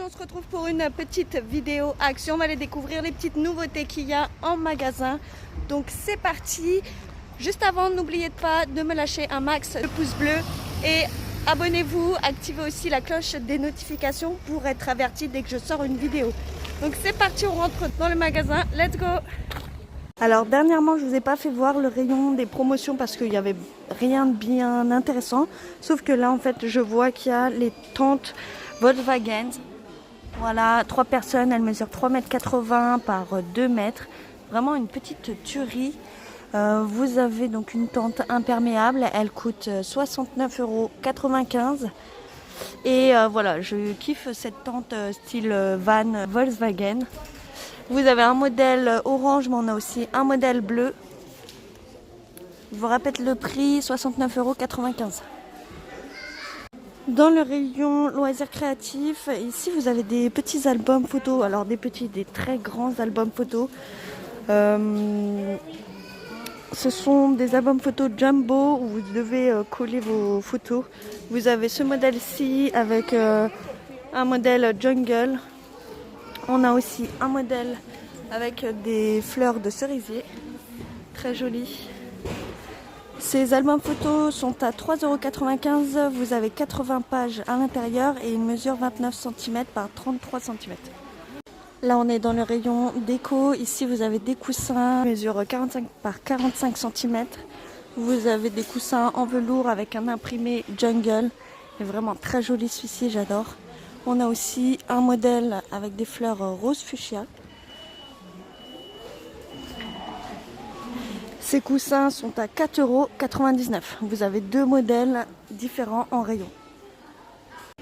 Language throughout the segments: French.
on se retrouve pour une petite vidéo action. On va aller découvrir les petites nouveautés qu'il y a en magasin. Donc c'est parti. Juste avant, n'oubliez pas de me lâcher un max de pouces bleus et abonnez-vous, activez aussi la cloche des notifications pour être averti dès que je sors une vidéo. Donc c'est parti, on rentre dans le magasin, let's go! Alors dernièrement, je vous ai pas fait voir le rayon des promotions parce qu'il n'y avait rien de bien intéressant. Sauf que là, en fait, je vois qu'il y a les tentes Volkswagen. Voilà, 3 personnes, elles mesurent 3,80 m par 2 mètres. Vraiment une petite tuerie. Vous avez donc une tente imperméable, elle coûte 69,95 €. Et voilà, je kiffe cette tente style van Volkswagen. Vous avez un modèle orange, mais on a aussi un modèle bleu. Je vous répète le prix, 69,95 €. Dans le rayon loisirs créatifs, ici vous avez des petits albums photos. Alors des très grands albums photos. Ce sont des albums photos jumbo où vous devez coller vos photos. Vous avez ce modèle-ci avec un modèle jungle. On a aussi un modèle avec des fleurs de cerisier. Très joli. Ces albums photos sont à 3,95 €. Vous avez 80 pages à l'intérieur et ils mesurent 29 cm par 33 cm. Là, on est dans le rayon déco. Ici, vous avez des coussins qui mesurent 45 par 45 cm. Vous avez des coussins en velours avec un imprimé jungle. Il est vraiment très joli celui-ci, j'adore. On a aussi un modèle avec des fleurs rose fuchsia. Ces coussins sont à 4,99 €. Vous avez 2 modèles différents en rayon.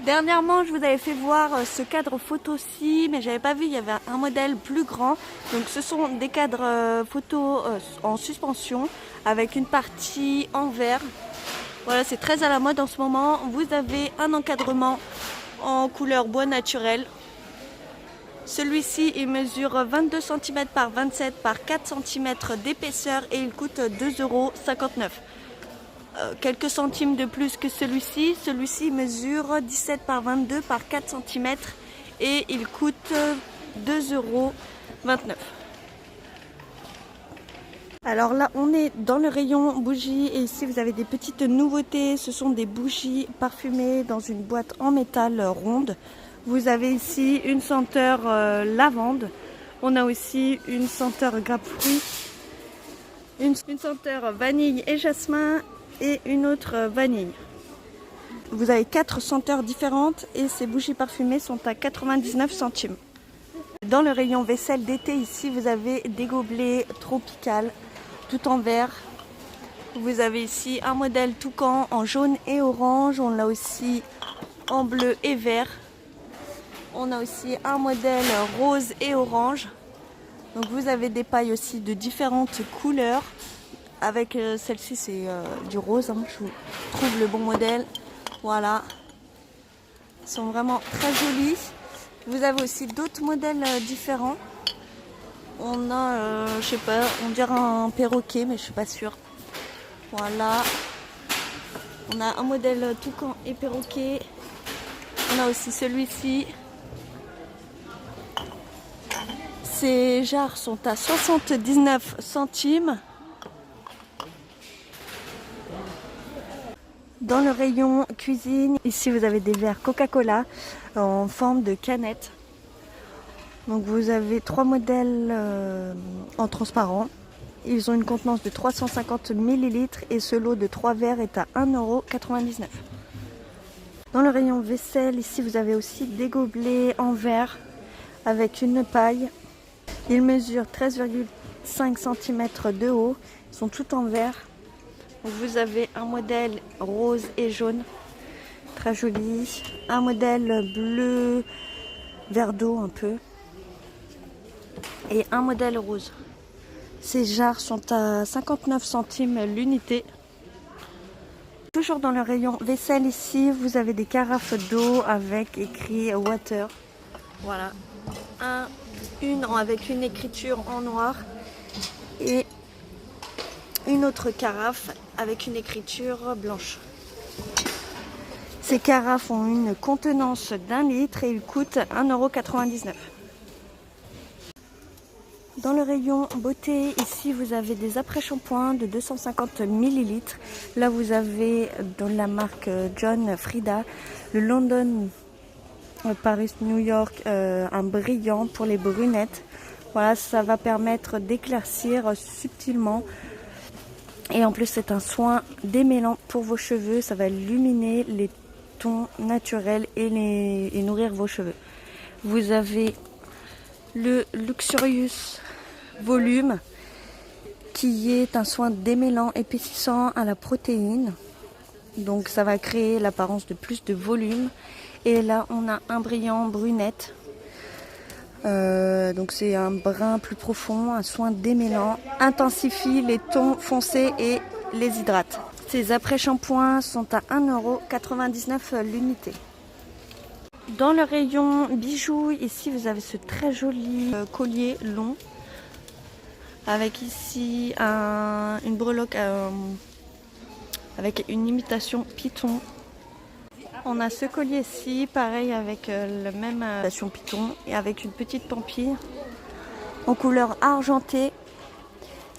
Dernièrement, je vous avais fait voir ce cadre photo-ci, mais j'avais pas vu, il y avait un modèle plus grand. Donc ce sont des cadres photo en suspension avec une partie en verre. Voilà, c'est très à la mode en ce moment. Vous avez un encadrement en couleur bois naturel. Celui-ci, il mesure 22 cm par 27 par 4 cm d'épaisseur et il coûte 2,59 €. Quelques centimes de plus que celui-ci. Celui-ci mesure 17 par 22 par 4 cm et il coûte 2,29 €. Alors là, on est dans le rayon bougies et ici vous avez des petites nouveautés. Ce sont des bougies parfumées dans une boîte en métal ronde. Vous avez ici une senteur lavande. On a aussi une senteur grapefruit, une senteur vanille et jasmin et une autre vanille. Vous avez 4 senteurs différentes et ces bougies parfumées sont à 99 centimes. Dans le rayon vaisselle d'été, ici vous avez des gobelets tropicales tout en verre. Vous avez ici un modèle toucan en jaune et orange. On l'a aussi en bleu et vert. On a aussi un modèle rose et orange. Donc vous avez des pailles aussi de différentes couleurs. Avec celle-ci, c'est du rose. Je vous trouve le bon modèle. Voilà. Ils sont vraiment très jolis. Vous avez aussi d'autres modèles différents. On a, je sais pas, on dirait un perroquet, mais je suis pas sûre. Voilà. On a un modèle toucan et perroquet. On a aussi celui-ci. Ces jarres sont à 79 centimes. Dans le rayon cuisine, ici vous avez des verres Coca-Cola en forme de canette. Donc vous avez 3 modèles en transparent. Ils ont une contenance de 350 ml et ce lot de 3 verres est à 1,99 €. Dans le rayon vaisselle, ici vous avez aussi des gobelets en verre avec une paille. Ils mesurent 13,5 cm de haut. Ils sont tout en verre. Vous avez un modèle rose et jaune, très joli. Un modèle bleu, vert d'eau un peu. Et un modèle rose. Ces jarres sont à 59 centimes l'unité. Toujours dans le rayon vaisselle ici, vous avez des carafes d'eau avec écrit water. Voilà. Une avec une écriture en noir et une autre carafe avec une écriture blanche. Ces carafes ont une contenance d'1 litre et ils coûtent 1,99 €. Dans le rayon beauté, ici vous avez des après-shampoings de 250 ml. Là vous avez dans la marque John Frieda le London Paris New York, un brillant pour les brunettes. Voilà, ça va permettre d'éclaircir subtilement. Et en plus c'est un soin démêlant pour vos cheveux. Ça va illuminer les tons naturels et nourrir vos cheveux. Vous avez le Luxurious Volume qui est un soin démêlant épaississant à la protéine. Donc ça va créer l'apparence de plus de volume. Et là on a un brillant brunette. Donc c'est un brun plus profond, un soin démêlant, intensifie les tons foncés et les hydrate. Ces après-shampoings sont à 1,99 € l'unité. Dans le rayon bijoux, ici vous avez ce très joli collier long avec ici une breloque avec une imitation python. On a ce collier-ci, pareil avec la même imitation python et avec une petite pampille en couleur argentée.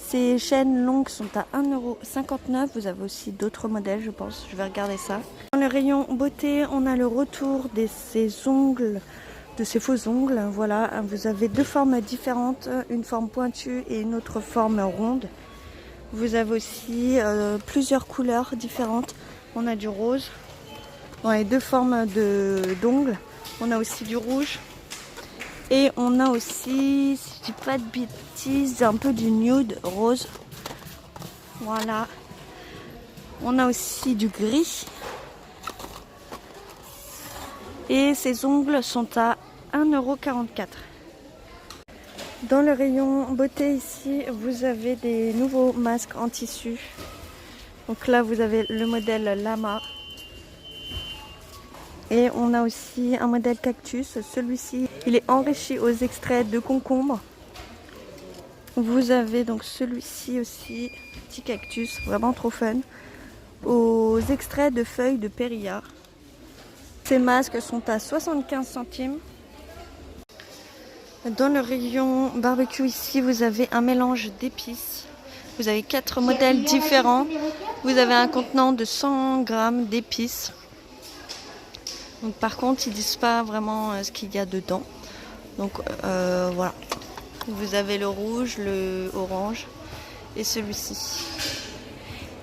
Ces chaînes longues sont à 1,59 €. Vous avez aussi d'autres modèles, je pense. Je vais regarder ça. Dans le rayon beauté, on a le retour de ces ongles, de ces faux ongles. Voilà, vous avez deux formes différentes, une forme pointue et une autre forme ronde. Vous avez aussi plusieurs couleurs différentes. On a du rose dans les deux formes d'ongles. On a aussi du rouge. Et on a aussi, si je dis pas de bêtises, un peu du nude rose. Voilà. On a aussi du gris. Et ces ongles sont à 1,44 €. Dans le rayon beauté ici, vous avez des nouveaux masques en tissu. Donc là, vous avez le modèle Lama. Et on a aussi un modèle cactus. Celui-ci, il est enrichi aux extraits de concombre. Vous avez donc celui-ci aussi, petit cactus, vraiment trop fun, aux extraits de feuilles de périlla. Ces masques sont à 75 centimes. Dans le rayon barbecue ici, vous avez un mélange d'épices. Vous avez 4 modèles différents. Vous avez un contenant de 100 g d'épices. Donc par contre, ils disent pas vraiment ce qu'il y a dedans. Donc voilà. Vous avez le rouge, le orange et celui-ci.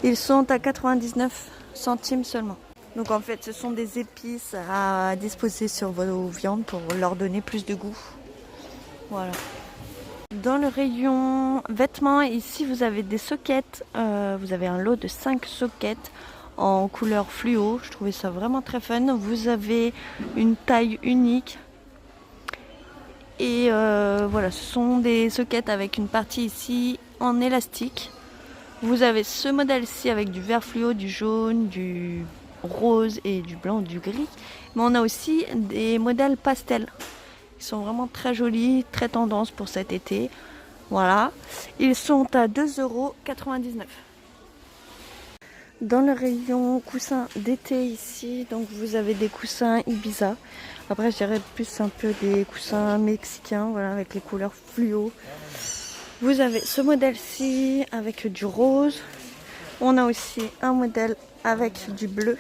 Ils sont à 99 centimes seulement. Donc en fait, ce sont des épices à disposer sur vos viandes pour leur donner plus de goût. Voilà. Dans le rayon vêtements, ici vous avez des sockets. Vous avez un lot de 5 sockets en couleur fluo. Je trouvais ça vraiment très fun. Vous avez une taille unique. Et voilà, ce sont des sockets avec une partie ici en élastique. Vous avez ce modèle-ci avec du vert fluo, du jaune, du rose et du blanc, du gris. Mais on a aussi des modèles pastels. Ils sont vraiment très jolis, très tendance pour cet été. Voilà. Ils sont à 2,99 €. Dans le rayon coussins d'été ici, donc vous avez des coussins Ibiza. Après, je dirais plus un peu des coussins mexicains, voilà, avec les couleurs fluo. Vous avez ce modèle-ci avec du rose. On a aussi un modèle avec du bleu.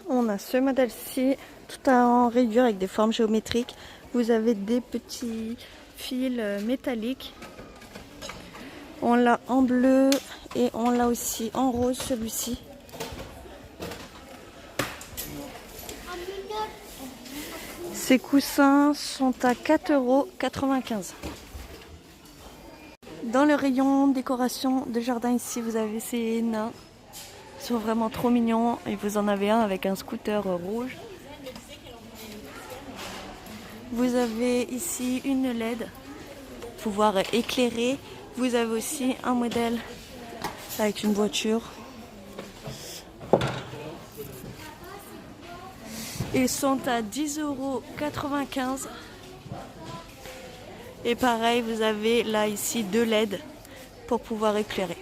On a ce modèle-ci, tout en rayures avec des formes géométriques. Vous avez des petits fils métalliques. On l'a en bleu et on l'a aussi en rose, celui-ci. Ces coussins sont à 4,95 €. Dans le rayon décoration de jardin ici, vous avez ces nains. Ils sont vraiment trop mignons. Et vous en avez un avec un scooter rouge. Vous avez ici une LED pour pouvoir éclairer. Vous avez aussi un modèle avec une voiture. Ils sont à 10,95 €. Et pareil, vous avez là ici 2 LED pour pouvoir éclairer.